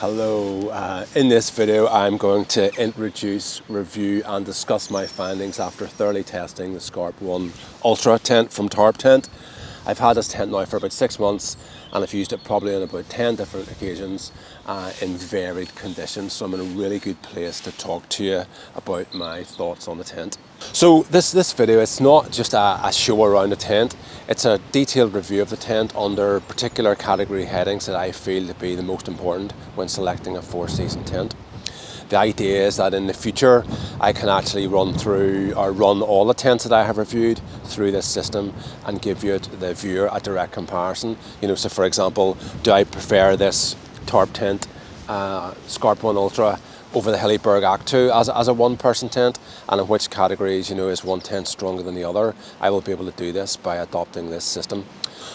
Hello, in this video I'm going to introduce, review and discuss my findings after thoroughly testing the Scarp 1 Ultra tent from Tarp Tent. I've had this tent now for about 6 months and I've used it probably on about 10 different occasions in varied conditions, so I'm in a really good place to talk to you about my thoughts on the tent. So this video, it's not just a show around the tent, it's a detailed review of the tent under particular category headings that I feel to be the most important when selecting a 4-season tent. The idea is that in the future I can actually run all the tents that I have reviewed through this system and give you, the viewer, a direct comparison. So for example, do I prefer this Tarp Tent Scarp 1 Ultra over the Hilleberg Akto as a one-person tent, and in which categories is one tent stronger than the other. I will be able to do this by adopting this system.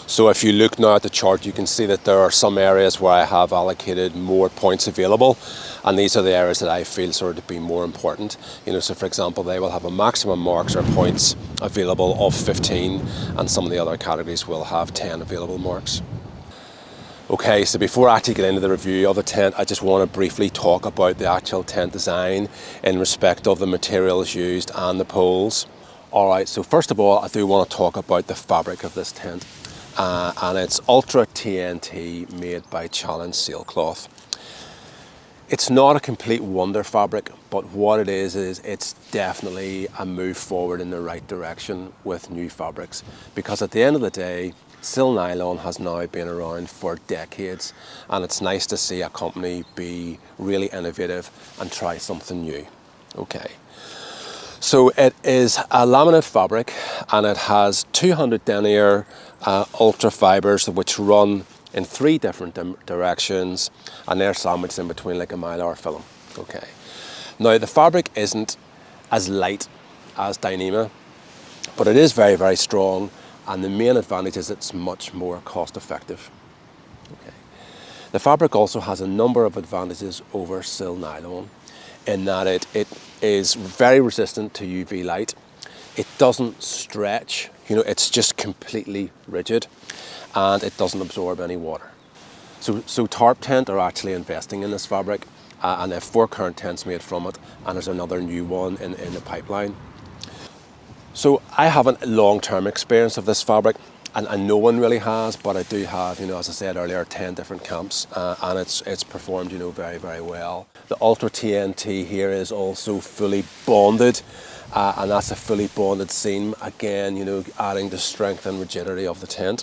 So if you look now at the chart, you can see that there are some areas where I have allocated more points available, and these are the areas that I feel sort of to be more important. So for example, they will have a maximum marks or points available of 15, and some of the other categories will have 10 available marks. Okay, so before I actually get into the review of the tent, I just want to briefly talk about the actual tent design in respect of the materials used and the poles. Alright, so first of all, I do want to talk about the fabric of this tent. And it's Ultra TNT made by Challenge Sailcloth. It's not a complete wonder fabric, but what it is it's definitely a move forward in the right direction with new fabrics. Because at the end of the day, sil nylon has now been around for decades, and it's nice to see a company be really innovative and try something new. Okay. So it is a laminate fabric, and it has 200 denier ultra fibers which run in 3 different directions, and they're sandwiched in between like a mylar film. Okay. Now the fabric isn't as light as Dyneema, but it is very, very strong, and the main advantage is it's much more cost effective. Okay. The fabric also has a number of advantages over sil nylon, in that it is very resistant to UV light. It doesn't stretch, it's just completely rigid, and it doesn't absorb any water. So Tarp Tent are actually investing in this fabric, and they have 4 current tents made from it, and there's another new one in the pipeline. So I haven't long-term experience of this fabric, and no one really has, but I do have, as I said earlier, 10 different camps, and it's performed, very, very well. The Ultra TNT here is also fully bonded, and that's a fully bonded seam, again, adding the strength and rigidity of the tent.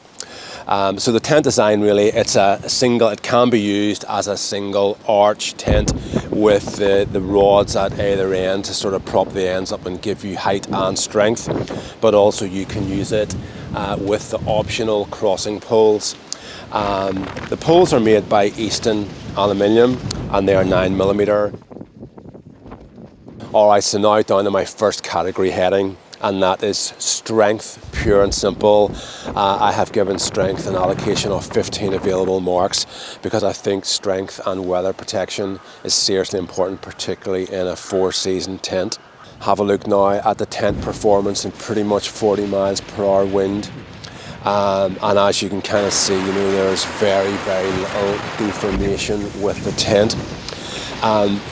So the tent design really, it can be used as a single arch tent with the rods at either end to sort of prop the ends up and give you height and strength, but also you can use it with the optional crossing poles. The poles are made by Easton aluminium, and they are 9mm. Alright, so now down to my first category heading, and that is strength, pure and simple. I have given strength an allocation of 15 available marks, because I think strength and weather protection is seriously important, particularly in a 4-season tent. Have a look now at the tent performance in pretty much 40 miles per hour wind. And as you can kind of see, there's very, very little deformation with the tent.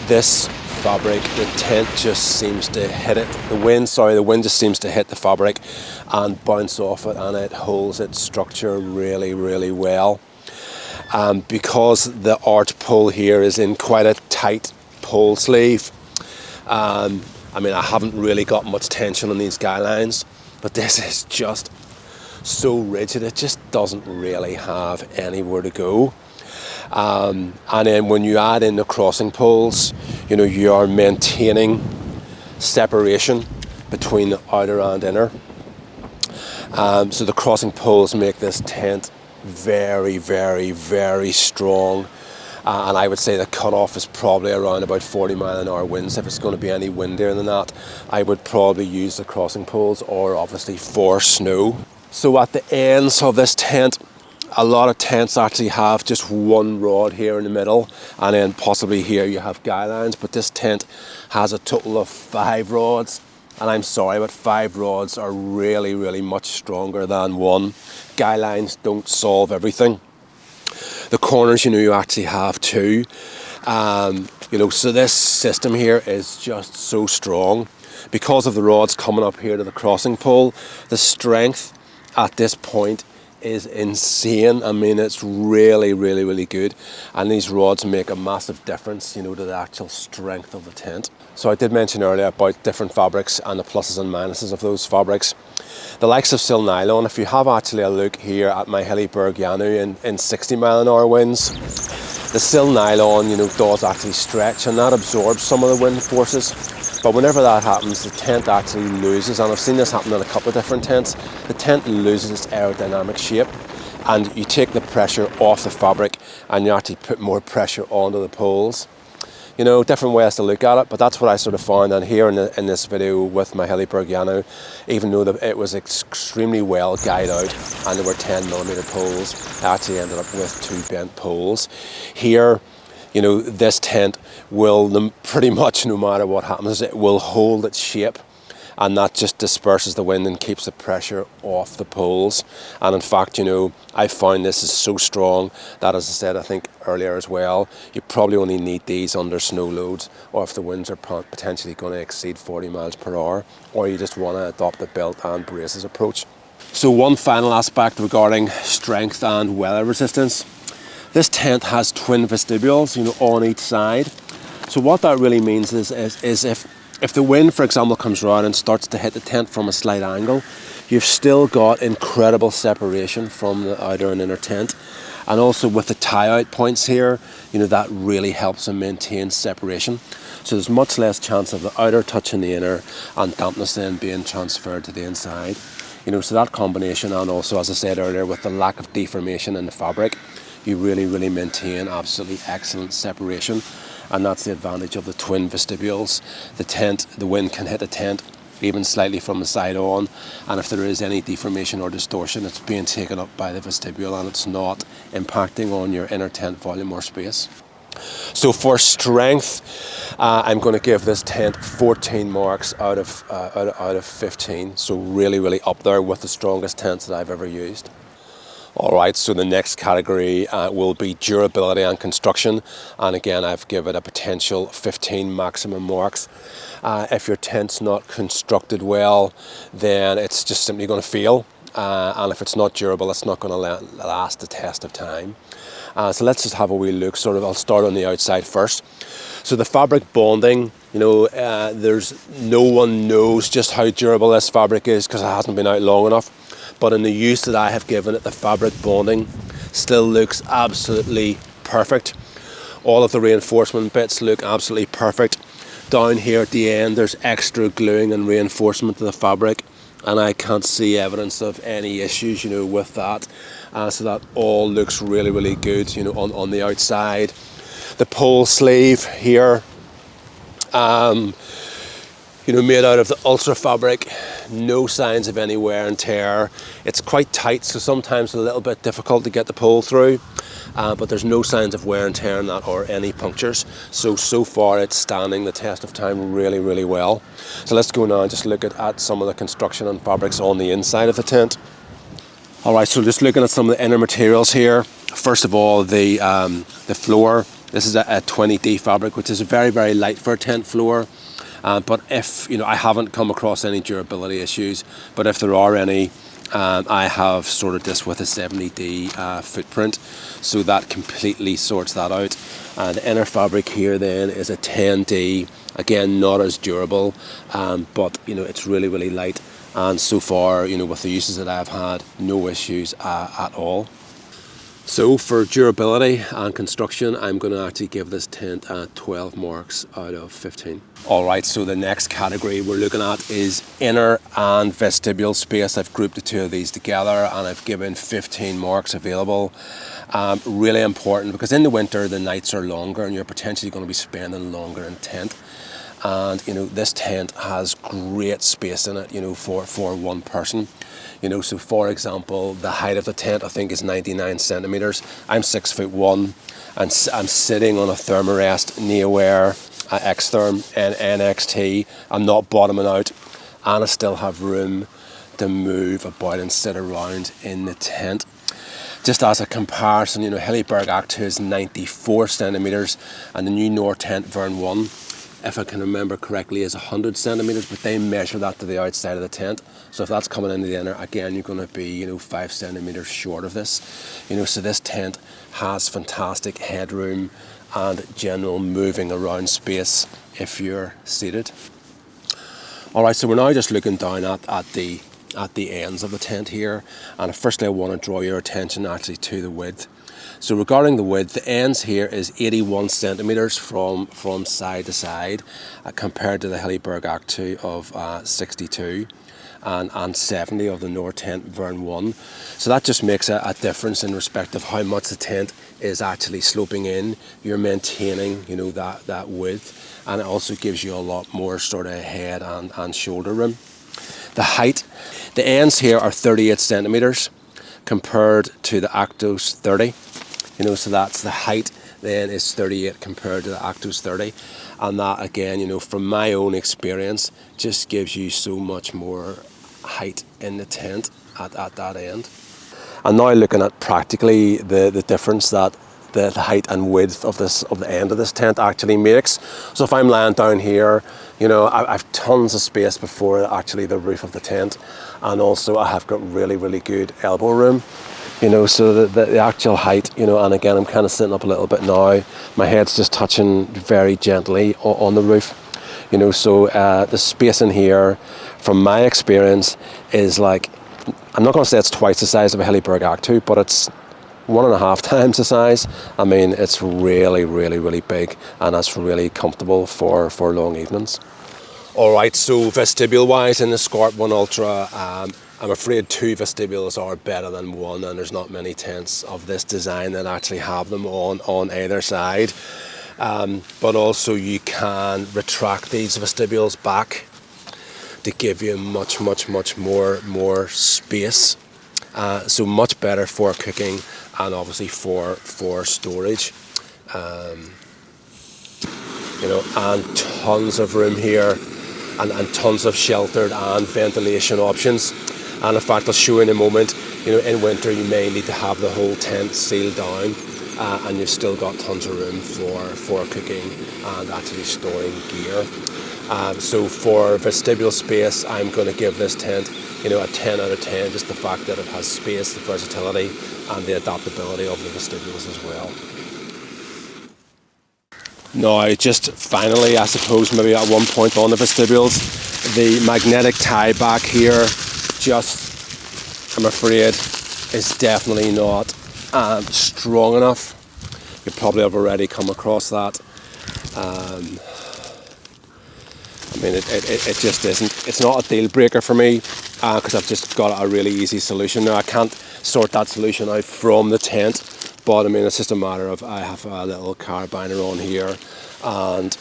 This fabric, the tent just seems to hit it. The wind just seems to hit the fabric and bounce off it, and it holds its structure really, really well. Because the arch pole here is in quite a tight pole sleeve, I haven't really got much tension on these guy lines, but this is just so rigid, it just doesn't really have anywhere to go. And then when you add in the crossing poles, you are maintaining separation between the outer and inner. So the crossing poles make this tent very, very, very strong. And I would say the cutoff is probably around about 40-mile-an-hour winds. If it's going to be any windier than that, I would probably use the crossing poles, or obviously for snow. So at the ends of this tent, a lot of tents actually have just one rod here in the middle, and then possibly here you have guy lines, but this tent has a total of 5 rods, and I'm sorry, but 5 rods are really, really much stronger than 1. Guy lines don't solve everything. The corners, you know, you actually have two. You know, so this system here is just so strong. Because of the rods coming up here to the crossing pole, the strength at this point is insane. I mean, it's really, really, really good. And these rods make a massive difference, you know, to the actual strength of the tent. So I did mention earlier about different fabrics and the pluses and minuses of those fabrics. The likes of sil nylon, if you have actually a look here at my Hilleberg in 60-mile-an-hour winds, the sil nylon, you know, does actually stretch and that absorbs some of the wind forces. But whenever that happens, the tent actually loses, and I've seen this happen in a couple of different tents, the tent loses its aerodynamic shape, and you take the pressure off the fabric and you actually put more pressure onto the poles. You know, different ways to look at it, but that's what I sort of found. And here in this video with my Hilleberg, even though it was extremely well guyed out and there were 10mm poles, I actually ended up with 2 bent poles. Here, you know, this tent will pretty much, no matter what happens, it will hold its shape, and that just disperses the wind and keeps the pressure off the poles. And in fact, you know, I found this is so strong that, as I said, I think earlier as well, you probably only need these under snow loads, or if the winds are potentially going to exceed 40 miles per hour, or you just want to adopt the belt and braces approach. So one final aspect regarding strength and weather resistance. This tent has twin vestibules, you know, on each side. So what that really means is if the wind, for example, comes around and starts to hit the tent from a slight angle, you've still got incredible separation from the outer and inner tent. And also with the tie-out points here, you know, that really helps them maintain separation. So there's much less chance of the outer touching the inner and dampness then being transferred to the inside. You know, so that combination, and also, as I said earlier, with the lack of deformation in the fabric, you really, really maintain absolutely excellent separation. And that's the advantage of the twin vestibules. The wind can hit the tent even slightly from the side on, and if there is any deformation or distortion, it's being taken up by the vestibule and it's not impacting on your inner tent volume or space. So for strength, I'm going to give this tent 14 marks out of 15. So really, really up there with the strongest tents that I've ever used. Alright, so the next category will be durability and construction, and again I've given it a potential 15 maximum marks. If your tent's not constructed well, then it's just simply going to fail, and if it's not durable, it's not going to last the test of time. So let's just have a wee look. I'll start on the outside first. So the fabric bonding, you know, there's no one knows just how durable this fabric is because it hasn't been out long enough. But in the use that I have given it, the fabric bonding still looks absolutely perfect. All of the reinforcement bits look absolutely perfect. Down here at the end, there's extra gluing and reinforcement to the fabric, and I can't see evidence of any issues, you know, with that. So that all looks really, really good, you know, on the outside. The pole sleeve here, you know, made out of the Ultra fabric, no signs of any wear and tear. It's quite tight, so sometimes a little bit difficult to get the pole through, but there's no signs of wear and tear in that or any punctures. So far it's standing the test of time really, really well. So let's go now and just look at some of the construction and fabrics on the inside of the tent. Alright, so just looking at some of the inner materials here. First of all, the floor. This is a 20D fabric, which is very, very light for a tent floor. But if, you know, I haven't come across any durability issues, but if there are any, I have sorted this with a 70D footprint, so that completely sorts that out. The inner fabric here then is a 10D, again not as durable, but you know, it's really, really light, and so far, you know, with the uses that I've had, no issues at all. So for durability and construction, I'm going to actually give this tent 12 marks out of 15. Alright, so the next category we're looking at is inner and vestibule space. I've grouped the two of these together and I've given 15 marks available. Really important because in the winter the nights are longer and you're potentially going to be spending longer in tent. And you know, this tent has great space in it, you know, for one person. You know, so for example, the height of the tent I think is 99 centimeters. I'm 6'1", and I'm sitting on a Thermarest Neoware Xtherm NXT. I'm not bottoming out, and I still have room to move about and sit around in the tent. Just as a comparison, you know, Hilleberg Akto is 94 centimetres and the new Nortent Vern 1, if I can remember correctly, is 100 centimetres, but they measure that to the outside of the tent. So if that's coming into the inner, again, you're going to be, you know, 5 centimetres short of this. You know, so this tent has fantastic headroom and general moving around space if you're seated. All right, so we're now just looking down at the ends of the tent here, and firstly I want to draw your attention actually to the width. So regarding the width, the ends here is 81 centimetres from side to side, compared to the Hilleberg Akto of 62 and 70 of the Nortent Vern 1. So that just makes a difference in respect of how much the tent is actually sloping in. You're maintaining, you know, that width, and it also gives you a lot more sort of head and shoulder room. The height, the ends here are 38 centimetres compared to the Akto's 30. You know, so that's the height then is 38 compared to the Akto's 30. And that again, you know, from my own experience, just gives you so much more height in the tent at that end. And now looking at practically the difference that the height and width of the end of this tent actually makes. So if I'm lying down here, you know, I've tons of space before actually the roof of the tent, and also I have got really good elbow room. You know, so the actual height, you know, and again I'm kind of sitting up a little bit now. My head's just touching very gently on the roof. You know, so the space in here, from my experience, is like, I'm not going to say it's twice the size of a Hilleberg Akto, but it's 1.5 times the size. I mean, it's really big, and that's really comfortable for long evenings. All right, so vestibule-wise in the Scarp 1 Ultra, I'm afraid 2 vestibules are better than 1, and there's not many tents of this design that actually have them on either side. But also you can retract these vestibules back to give you much more space. So much better for cooking and obviously for storage. You know, and tons of room here, and tons of sheltered and ventilation options. And in fact, I'll show you in a moment, you know, in winter you may need to have the whole tent sealed down, and you've still got tons of room for cooking and actually storing gear. So for vestibule space, I'm going to give this tent, you know, a 10 out of 10, just the fact that it has space, the versatility and the adaptability of the vestibules as well. Now, just finally, I suppose maybe at one point on the vestibules, the magnetic tie back here, just, I'm afraid, is definitely not strong enough. You probably have already come across that. I mean, it just isn't. It's not a deal breaker for me, because I've just got a really easy solution. Now, I can't sort that solution out from the tent, but I mean, it's just a matter of, I have a little carabiner on here, and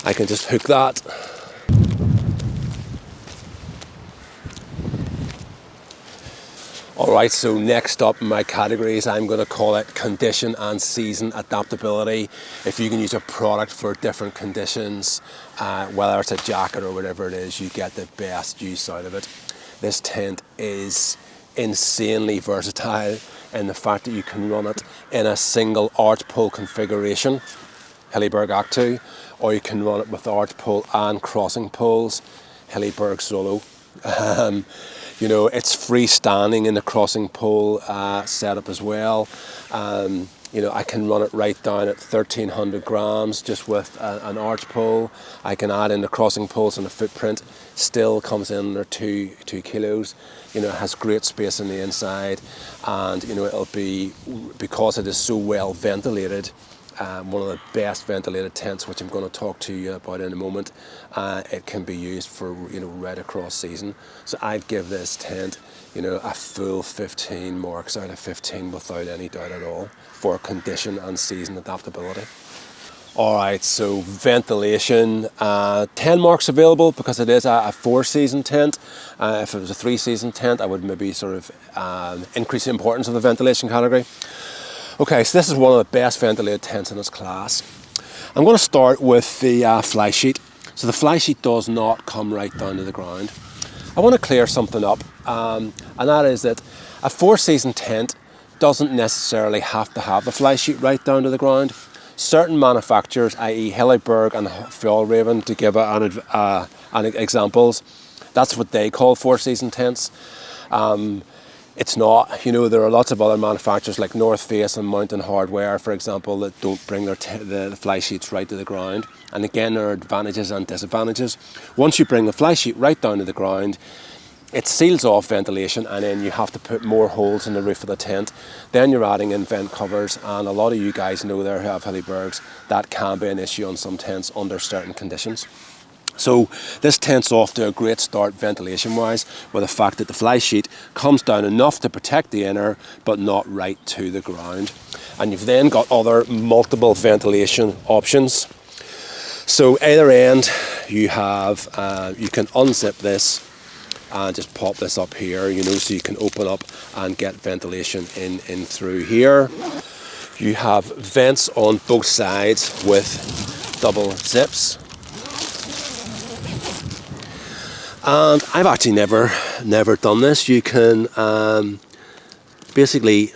I can just hook that. Alright, so next up in my categories, I'm going to call it condition and season adaptability. If you can use a product for different conditions, whether it's a jacket or whatever it is, you get the best use out of it. This tent is insanely versatile in the fact that you can run it in a single arch pull configuration, Hilleberg Akto, or you can run it with arch pull and crossing pulls, Hilleberg Solo. You know, it's freestanding in the crossing pole setup as well. You know, I can run it right down at 1,300 grams just with an arch pole. I can add in the crossing poles, and the footprint still comes in under 2 kilos. You know, it has great space on the inside, and you know, it'll be, because it is so well ventilated, one of the best ventilated tents, which I'm going to talk to you about in a moment. It can be used for, you know, right across season. So I'd give this tent, you know, a full 15 marks out of 15 without any doubt at all for condition and season adaptability. Alright, so ventilation, 10 marks available because it is a 4-season tent. If it was a 3-season tent, I would maybe sort of increase the importance of the ventilation category. Okay, so this is one of the best ventilated tents in its class. I'm going to start with the fly sheet. So the fly sheet does not come right down to the ground. I want to clear something up, and that is that a 4-season tent doesn't necessarily have to have the fly sheet right down to the ground. Certain manufacturers, i.e. Hilleberg and Fjallraven, to give an examples, that's what they call four-season tents. It's not, you know, there are lots of other manufacturers like North Face and Mountain Hardware, for example, that don't bring the fly sheets right to the ground. And again, there are advantages and disadvantages. Once you bring the fly sheet right down to the ground, it seals off ventilation, and then you have to put more holes in the roof of the tent. Then you're adding in vent covers, and a lot of you guys know there who have Hillebergs, that can be an issue on some tents under certain conditions. So this tent's off to a great start ventilation wise, with the fact that the fly sheet comes down enough to protect the inner but not right to the ground. And you've then got other multiple ventilation options. So either end you have, you can unzip this and just pop this up here, you know, so you can open up and get ventilation in through here. You have vents on both sides with double zips. And I've actually never done this. You can basically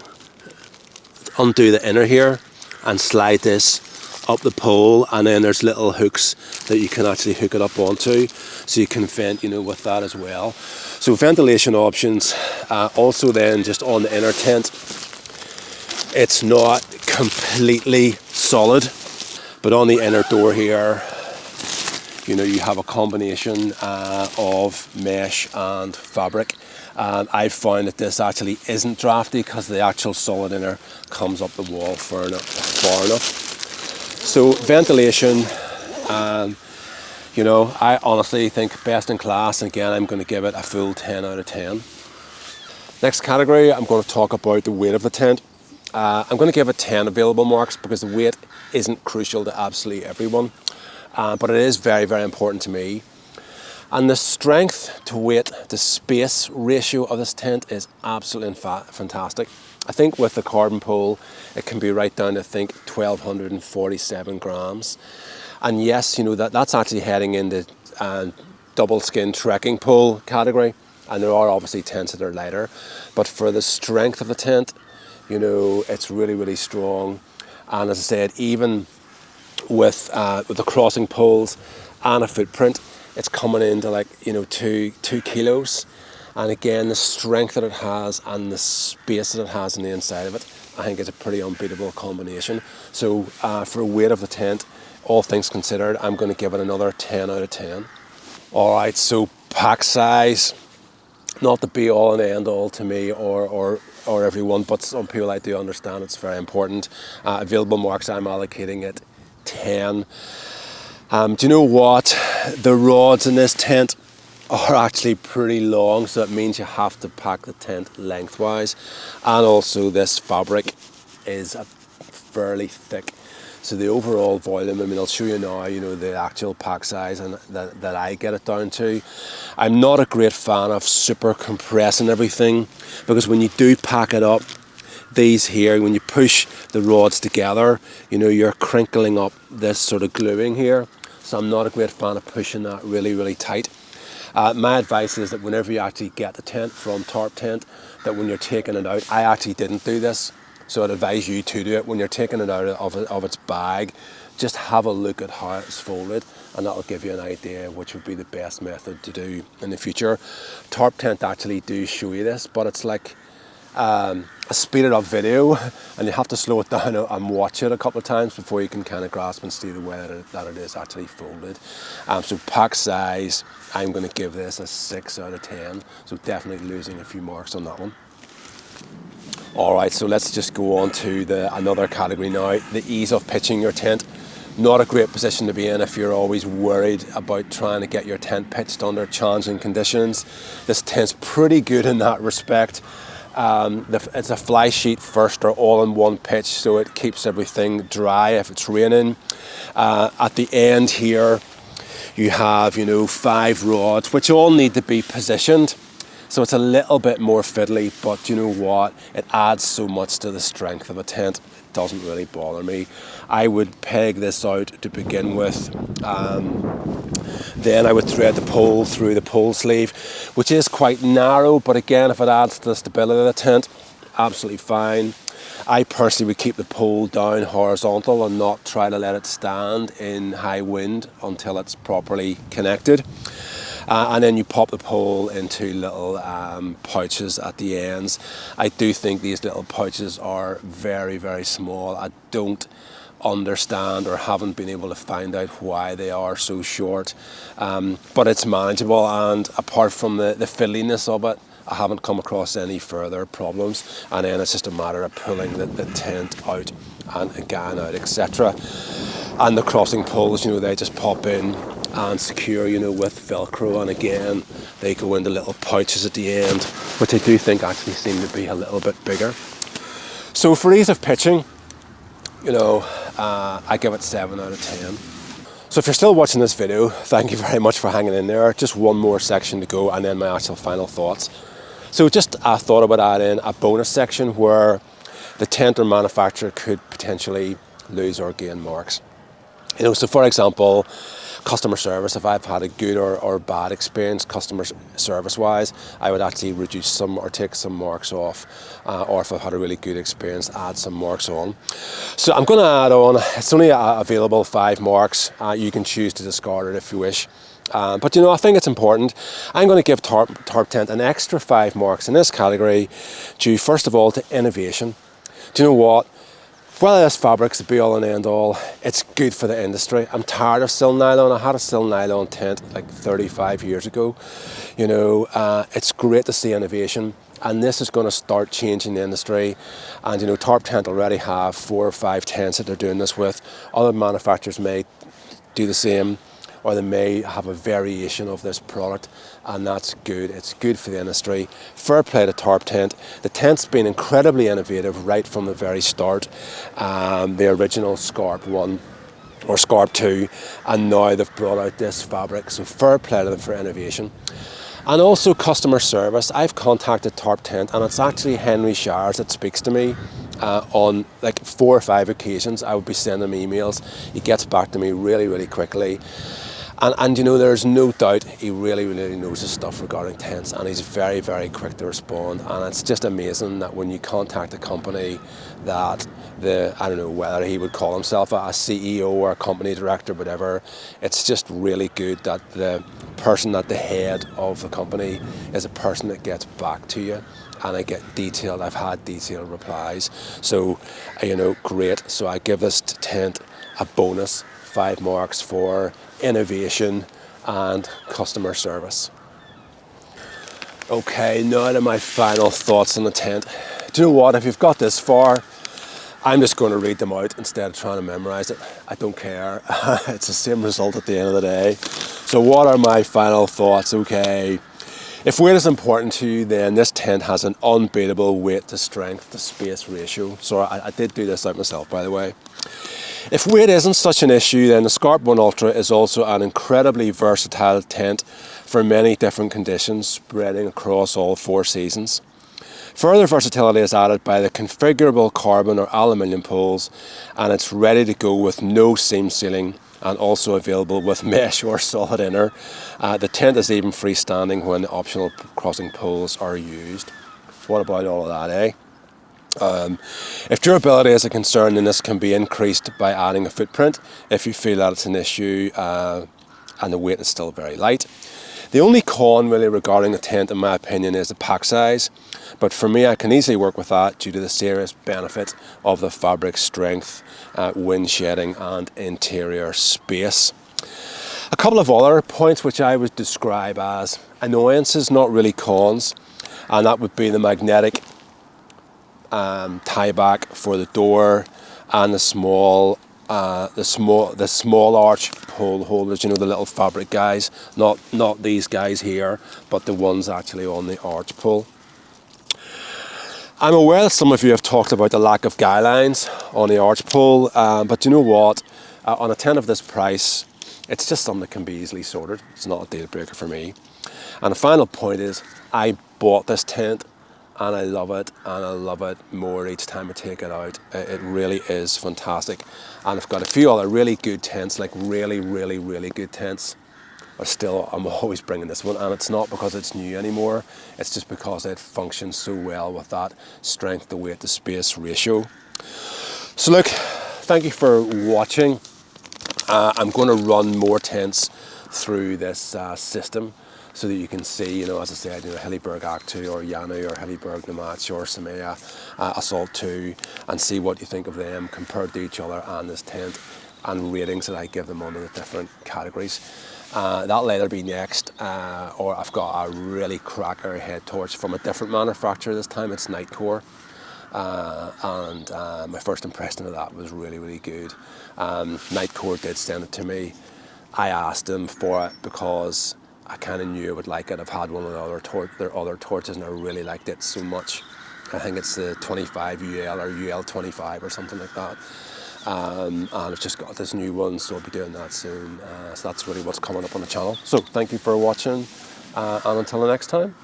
undo the inner here and slide this up the pole, and then there's little hooks that you can actually hook it up onto, so you can vent, you know, with that as well. So ventilation options. Also then just on the inner tent, it's not completely solid, but on the inner door here, you know, you have a combination of mesh and fabric, and I've found that this actually isn't drafty because the actual solid inner comes up the wall far enough. So ventilation, you know, I honestly think best in class, and again I'm going to give it a full 10 out of 10. Next category, I'm going to talk about the weight of the tent. I'm going to give it 10 available marks because the weight isn't crucial to absolutely everyone. But it is very, very important to me. And the strength to weight to space ratio of this tent is absolutely fantastic. I think with the carbon pole, it can be right down to, I think, 1,247 grams. And yes, you know, that's actually heading into double skin trekking pole category. And there are obviously tents that are lighter. But for the strength of the tent, you know, it's really, really strong. And as I said, even with the crossing poles and a footprint, it's coming into like, you know, two kilos. And again, the strength that it has and the space that it has on the inside of it, I think it's a pretty unbeatable combination. So for weight of the tent, all things considered, I'm going to give it another 10 out of 10. All right, so pack size, not the be all and end all to me or everyone, but some people I do understand it's very important. Available marks, I'm allocating it 10. Do you know what? The rods in this tent are actually pretty long, so that means you have to pack the tent lengthwise. And also this fabric is fairly thick. So the overall volume, I mean, I'll show you now, you know, the actual pack size and that I get it down to. I'm not a great fan of super compressing everything, because when you do pack it up, these here, when you push the rods together, you know, you're crinkling up this sort of gluing here. So I'm not a great fan of pushing that really, really tight. My advice is that whenever you actually get the tent from Tarp Tent, that when you're taking it out, I actually didn't do this, so I'd advise you to do it. When you're taking it out of its bag, just have a look at how it's folded, and that'll give you an idea which would be the best method to do in the future. Tarp Tent actually do show you this, but it's like a speeded up video, and you have to slow it down and watch it a couple of times before you can kind of grasp and see the way that it is actually folded. So pack size, I'm going to give this a 6 out of 10, so definitely losing a few marks on that one. Alright, so let's just go on to another category now, the ease of pitching your tent. Not a great position to be in if you're always worried about trying to get your tent pitched under challenging conditions. This tent's pretty good in that respect. It's a fly sheet first or all in one pitch, so it keeps everything dry if it's raining. At the end here you have, you know, 5 rods which all need to be positioned, so it's a little bit more fiddly, but you know what, it adds so much to the strength of a tent. It doesn't really bother me. I would peg this out to begin with. Then I would thread the pole through the pole sleeve, which is quite narrow, but again, if it adds to the stability of the tent, absolutely fine. I personally would keep the pole down horizontal and not try to let it stand in high wind until it's properly connected. And then you pop the pole into little pouches at the ends. I do think these little pouches are very, very small. I don't understand or haven't been able to find out why they are so short, but it's manageable, and apart from the fiddliness of it, I haven't come across any further problems. And then it's just a matter of pulling the tent out and again out, etc. And the crossing poles, they just pop in and secure, with Velcro, and again they go into little pouches at the end, which I do think actually seem to be a little bit bigger. So for ease of pitching, I give it 7 out of 10. So if you're still watching this video, thank you very much for hanging in there. Just one more section to go and then my actual final thoughts. So just I thought about adding a bonus section where the tent or manufacturer could potentially lose or gain marks. So for example, customer service, if I've had a good or bad experience customer service wise, I would actually reduce some or take some marks off, or if I've had a really good experience, add some marks on. So I'm going to add on, it's only available 5 marks. You can choose to discard it if you wish. But I think it's important. I'm going to give Tarp Tent an extra 5 marks in this category due first of all to innovation. Do you know what? Well, this fabric's the be-all and end-all. It's good for the industry. I'm tired of sil nylon. I had a sil nylon tent like 35 years ago. It's great to see innovation, and this is going to start changing the industry. And Tarp Tent already have 4 or 5 tents that they're doing this with. Other manufacturers may do the same, or they may have a variation of this product, and that's good. It's good for the industry. Fair play to Tarp Tent. The tent's been incredibly innovative right from the very start. The original Scarp 1 or Scarp 2, and now they've brought out this fabric, so fair play to them for innovation. And also customer service. I've contacted Tarp Tent, and it's actually Henry Shires that speaks to me on like 4 or 5 occasions. I would be sending him emails. He gets back to me really, really quickly. And there's no doubt he really, really knows his stuff regarding tents, and he's very, very quick to respond. And it's just amazing that when you contact a company that I don't know whether he would call himself a CEO or a company director, whatever, it's just really good that the person at the head of the company is a person that gets back to you. And I've had detailed replies. So, great. So I give this tent a bonus 5 marks for innovation and customer service. Okay, now to my final thoughts on the tent. Do you know what? If you've got this far, I'm just going to read them out instead of trying to memorize it. I don't care. It's the same result at the end of the day. So what are my final thoughts? Okay. If weight is important to you, then this tent has an unbeatable weight to strength to space ratio. So I did do this out myself, by the way. If weight isn't such an issue, then the Scarp 1 Ultra is also an incredibly versatile tent for many different conditions, spreading across all 4 seasons. Further versatility is added by the configurable carbon or aluminium poles, and it's ready to go with no seam sealing, and also available with mesh or solid inner. The tent is even freestanding when the optional crossing poles are used. What about all of that, eh? If durability is a concern, then this can be increased by adding a footprint if you feel that it's an issue and the weight is still very light. The only con really regarding the tent, in my opinion, is the pack size, but for me I can easily work with that due to the serious benefit of the fabric strength, wind shedding and interior space. A couple of other points which I would describe as annoyances, not really cons, and that would be the magnetic tie back for the door and the small arch pole holders, the little fabric guys, not these guys here, but the ones actually on the arch pole. I'm aware that some of you have talked about the lack of guy lines on the arch pole, but you know what, on a tent of this price, it's just something that can be easily sorted. It's not a deal breaker for me. And the final point is, I bought this tent and I love it, and I love it more each time I take it out. It really is fantastic. And I've got a few other really good tents, like really, really, really good tents. but still I'm always bringing this one, and it's not because it's new anymore, it's just because it functions so well with that strength to weight to space ratio. So look, thank you for watching. I'm going to run more tents through this system so that you can see, as I said, Hilleberg Akto or Yanu or Hilleberg Namach or Samea Assault 2, and see what you think of them compared to each other and this tent, and ratings that I give them under the different categories. That'll either be next, or I've got a really cracker head torch from a different manufacturer this time. It's Nightcore. And my first impression of that was really, really good. Nightcore did send it to me. I asked them for it because I kind of knew I would like it. I've had one of their other torches, and I really liked it so much. I think it's the 25 UL or UL 25 or something like that. And I've just got this new one, so I'll be doing that soon. So that's really what's coming up on the channel. So thank you for watching, and until the next time.